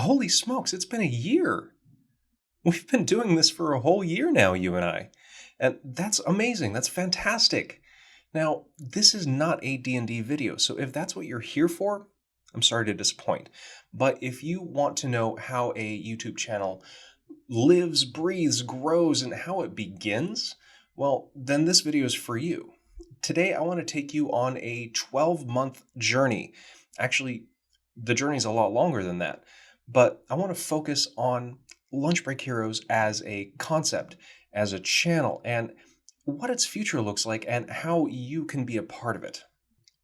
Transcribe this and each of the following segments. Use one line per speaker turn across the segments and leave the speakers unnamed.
Holy smokes, it's been a year. We've been doing this for a whole year now, you and I. And that's amazing. That's fantastic. Now, this is not a D&D video, so if that's what you're here for, I'm sorry to disappoint. But if you want to know how a YouTube channel lives, breathes, grows, and how it begins, well, then this video is for you. Today, I want to take you on a 12-month journey. Actually, the journey's a lot longer than that, but I want to focus on Lunch Break Heroes as a concept, as a channel, and what its future looks like and how you can be a part of it.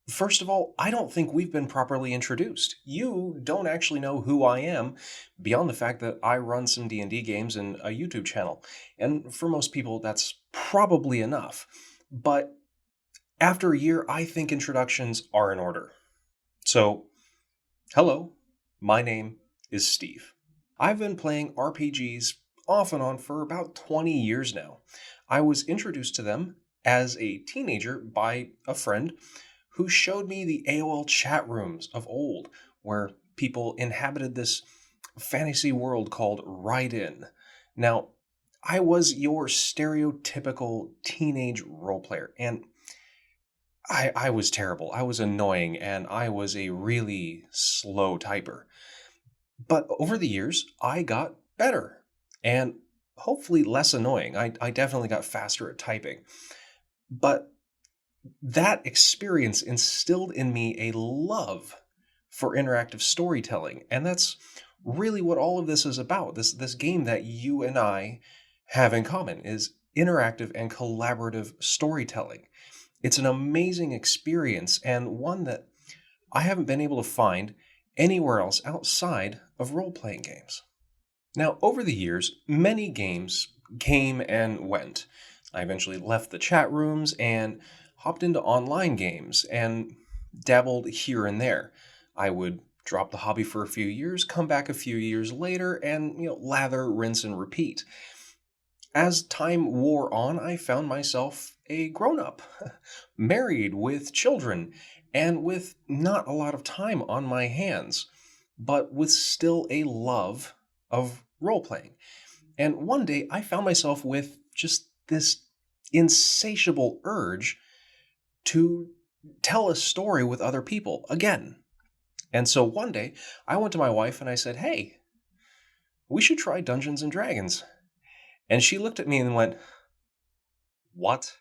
First of all, I don't think we've been properly introduced. You don't actually know who I am beyond the fact that I run some D&D games and a YouTube channel. And for most people, that's probably enough. But after a year, I think introductions are in order. So, hello, my name is Steve. I've been playing RPGs off and on for about 20 years now. I was introduced to them as a teenager by a friend who showed me the AOL chat rooms of old, where people inhabited this fantasy world called Ride In. Now, I was your stereotypical teenage role player, and I was terrible. I was annoying, and I was a really slow typer. But over the years, I got better and hopefully less annoying. I definitely got faster at typing. But that experience instilled in me a love for interactive storytelling. And that's really what all of this is about. This game that you and I have in common is interactive and collaborative storytelling. It's an amazing experience and one that I haven't been able to find anywhere else outside of role-playing games. Now, over the years, many games came and went. I eventually left the chat rooms and hopped into online games and dabbled here and there. I would drop the hobby for a few years, come back a few years later, and lather, rinse, and repeat. As time wore on, I found myself a grown-up, married with children, and with not a lot of time on my hands, but with still a love of role-playing. And one day I found myself with just this insatiable urge to tell a story with other people again. And so one day I went to my wife and I said, "Hey, we should try Dungeons and Dragons." And she looked at me and went, "What?"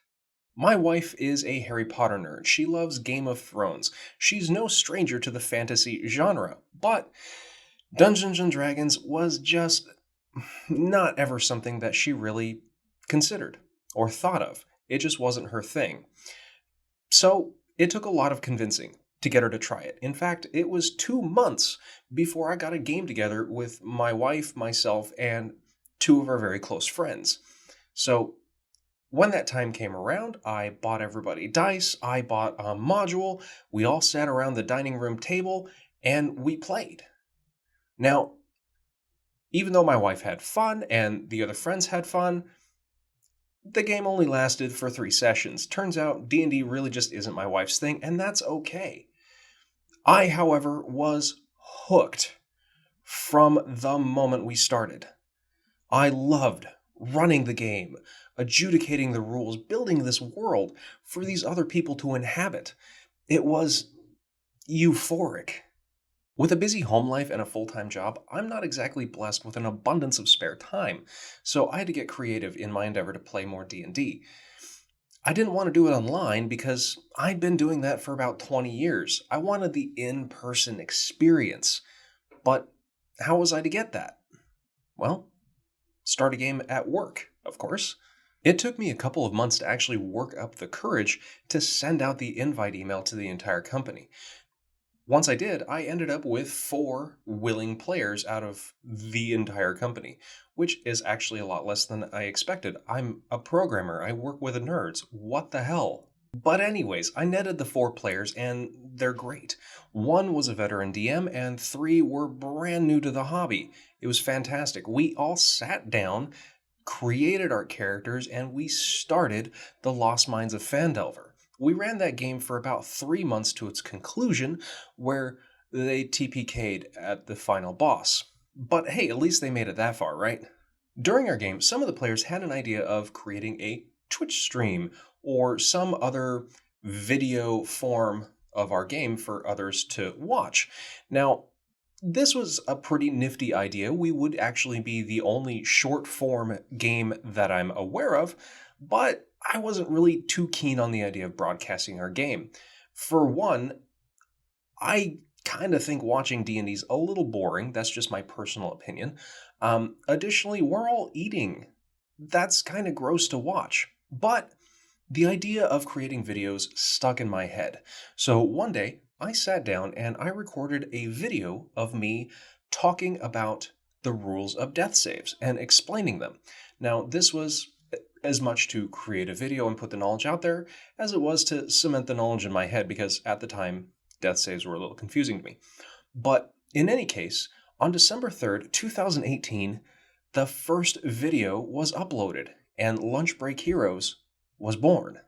My wife is a Harry Potter nerd. She loves Game of Thrones. She's no stranger to the fantasy genre, but Dungeons and Dragons was just not ever something that she really considered or thought of. It just wasn't her thing. So it took a lot of convincing to get her to try it. In fact, it was 2 months before I got a game together with my wife, myself, and two of our very close friends. So when that time came around, I bought everybody dice, I bought a module, we all sat around the dining room table, and we played. Now, even though my wife had fun and the other friends had fun, the game only lasted for 3 sessions. Turns out D&D really just isn't my wife's thing, and that's okay. I, however, was hooked from the moment we started. I loved running the game, adjudicating the rules, building this world for these other people to inhabit. It was euphoric. With a busy home life and a full-time job, I'm not exactly blessed with an abundance of spare time, so I had to get creative in my endeavor to play more D&D. I didn't want to do it online because I'd been doing that for about 20 years. I wanted the in-person experience. But how was I to get that? Well, start a game at work, of course. It took me a couple of months to actually work up the courage to send out the invite email to the entire company. Once I did, I ended up with 4 willing players out of the entire company, which is actually a lot less than I expected. I'm a programmer, I work with nerds. What the hell? But anyways, I netted the 4 players and they're great. 1 was a veteran DM and 3 were brand new to the hobby. It was fantastic. We all sat down, created our characters, and we started the Lost Mines of Phandelver. We ran that game for about 3 months to its conclusion, where they TPK'd at the final boss. But hey, at least they made it that far, right? During our game, some of the players had an idea of creating a Twitch stream or some other video form of our game for others to watch. Now, this was a pretty nifty idea. We would actually be the only short form game that I'm aware of, but I wasn't really too keen on the idea of broadcasting our game. For one, I kind of think watching D&D's a little boring. That's just my personal opinion. Additionally, we're all eating. That's kind of gross to watch. But the idea of creating videos stuck in my head. So one day, I sat down and I recorded a video of me talking about the rules of death saves and explaining them. Now, this was as much to create a video and put the knowledge out there as it was to cement the knowledge in my head, because at the time, death saves were a little confusing to me. But in any case, on December 3rd, 2018, the first video was uploaded and Lunch Break Heroes was born.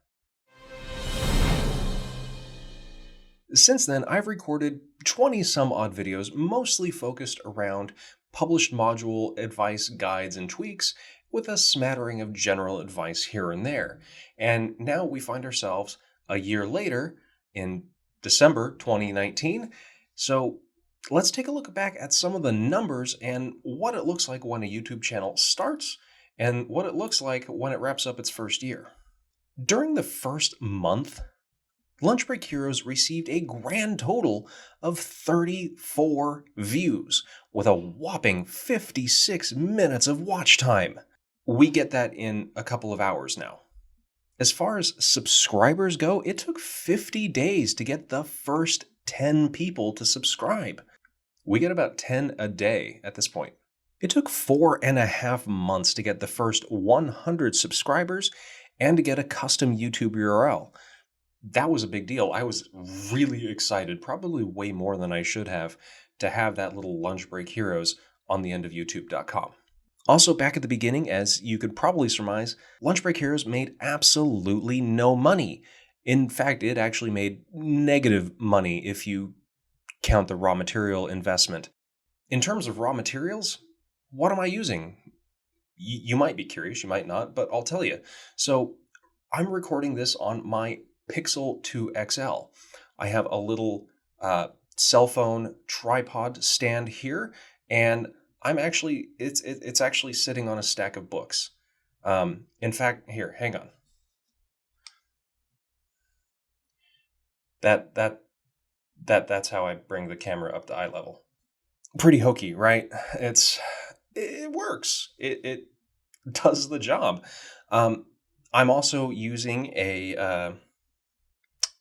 Since then, I've recorded 20 some odd videos, mostly focused around published module advice, guides, and tweaks, with a smattering of general advice here and there. And now we find ourselves a year later in December 2019. So let's take a look back at some of the numbers and what it looks like when a YouTube channel starts and what it looks like when it wraps up its first year. During the first month, Lunch Break Heroes received a grand total of 34 views with a whopping 56 minutes of watch time. We get that in a couple of hours now. As far as subscribers go, it took 50 days to get the first 10 people to subscribe. We get about 10 a day at this point. It took 4.5 months to get the first 100 subscribers and to get a custom YouTube URL. That was a big deal. I was really excited, probably way more than I should have, to have that little Lunch Break Heroes on the end of youtube.com. Also, back at the beginning, as you could probably surmise, Lunch Break Heroes made absolutely no money. In fact, it actually made negative money if you count the raw material investment. In terms of raw materials, what am I using? You might be curious, you might not, but I'll tell you. So I'm recording this on my Pixel 2 XL. I have a little cell phone tripod stand here, and it's actually sitting on a stack of books. In fact, here, hang on. That's how I bring the camera up to eye level. Pretty hokey, right? It works. It does the job. I'm also using a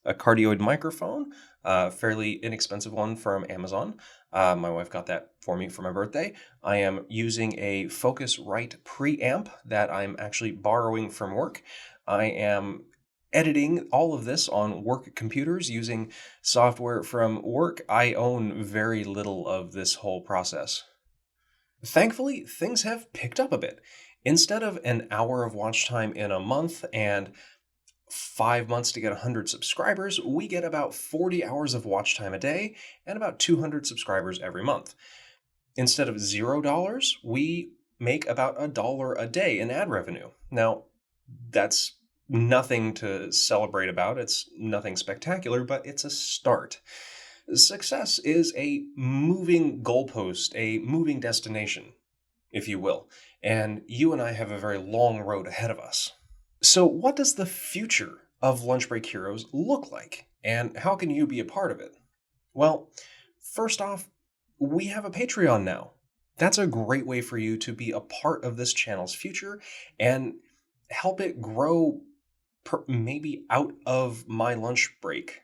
cardioid microphone, a fairly inexpensive one from Amazon. My wife got that for me for my birthday. I am using a Focusrite preamp that I'm actually borrowing from work. I am editing all of this on work computers using software from work. I own very little of this whole process. Thankfully, things have picked up a bit. Instead of an hour of watch time in a month and 5 months to get 100 subscribers, we get about 40 hours of watch time a day and about 200 subscribers every month. Instead of $0, we make about $1 a day in ad revenue. Now, that's nothing to celebrate about. It's nothing spectacular, but it's a start. Success is a moving goalpost, a moving destination, if you will. And you and I have a very long road ahead of us. So what does the future of Lunch Break Heroes look like? And how can you be a part of it? Well, first off, we have a Patreon now. That's a great way for you to be a part of this channel's future and help it grow maybe out of my lunch break.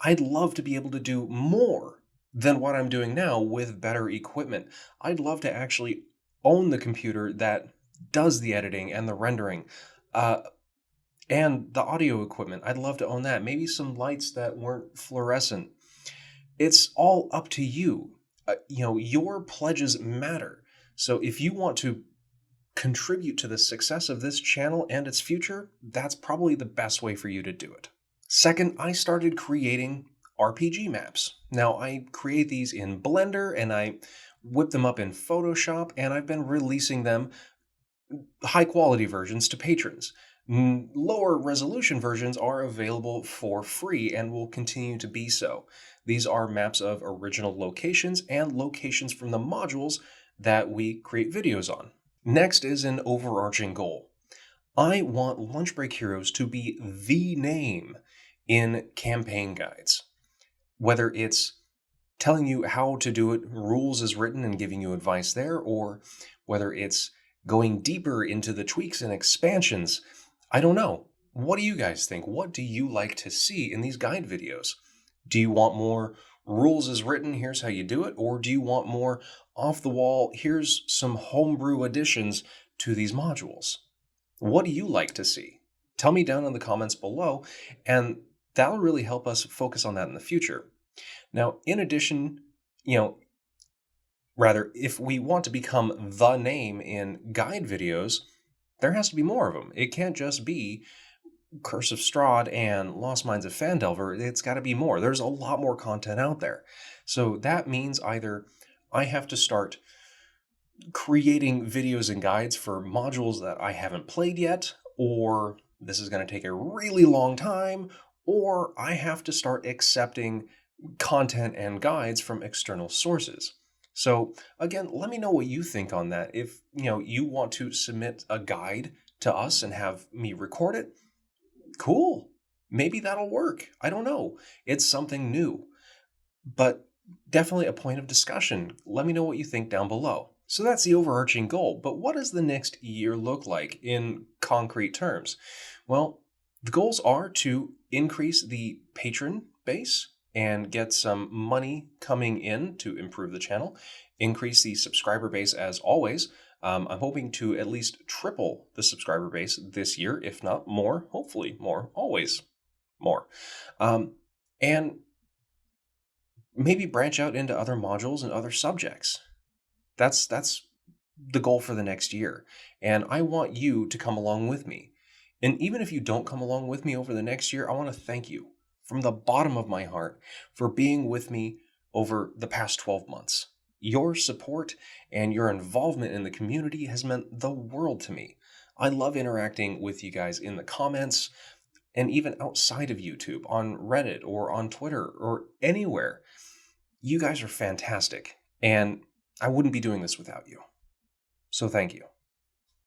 I'd love to be able to do more than what I'm doing now with better equipment. I'd love to actually own the computer that does the editing and the rendering, and the audio equipment. I'd love to own that. Maybe some lights that weren't fluorescent. It's all up to you. Your pledges matter. So if you want to contribute to the success of this channel and its future, that's probably the best way for you to do it. Second, I started creating RPG maps. Now, I create these in Blender and I whip them up in Photoshop, and I've been releasing them high quality versions to patrons. Lower resolution versions are available for free and will continue to be so. These are maps of original locations and locations from the modules that we create videos on. Next is an overarching goal. I want Lunch Break Heroes to be the name in campaign guides. Whether it's telling you how to do it, rules as written, and giving you advice there, or whether it's going deeper into the tweaks and expansions, I don't know. What do you guys think? What do you like to see in these guide videos? Do you want more rules as written, here's how you do it? Or do you want more off the wall, here's some homebrew additions to these modules? What do you like to see? Tell me down in the comments below, and that'll really help us focus on that in the future. Now, in addition, if we want to become the name in guide videos, there has to be more of them. It can't just be Curse of Strahd and Lost Mines of Phandelver. It's got to be more. There's a lot more content out there. So that means either I have to start creating videos and guides for modules that I haven't played yet, or this is going to take a really long time, or I have to start accepting content and guides from external sources. So again, let me know what you think on that. If you want to submit a guide to us and have me record it, cool. Maybe that'll work. I don't know. It's something new, but definitely a point of discussion. Let me know what you think down below. So that's the overarching goal, but what does the next year look like in concrete terms? Well, the goals are to increase the patron base and get some money coming in to improve the channel, increase the subscriber base as always. I'm hoping to at least triple the subscriber base this year, if not more, hopefully more, always more. And maybe branch out into other modules and other subjects. That's the goal for the next year. And I want you to come along with me. And even if you don't come along with me over the next year, I want to thank you from the bottom of my heart for being with me over the past 12 months. Your support and your involvement in the community has meant the world to me. I love interacting with you guys in the comments and even outside of YouTube, on Reddit or on Twitter or anywhere. You guys are fantastic, and I wouldn't be doing this without you. So thank you.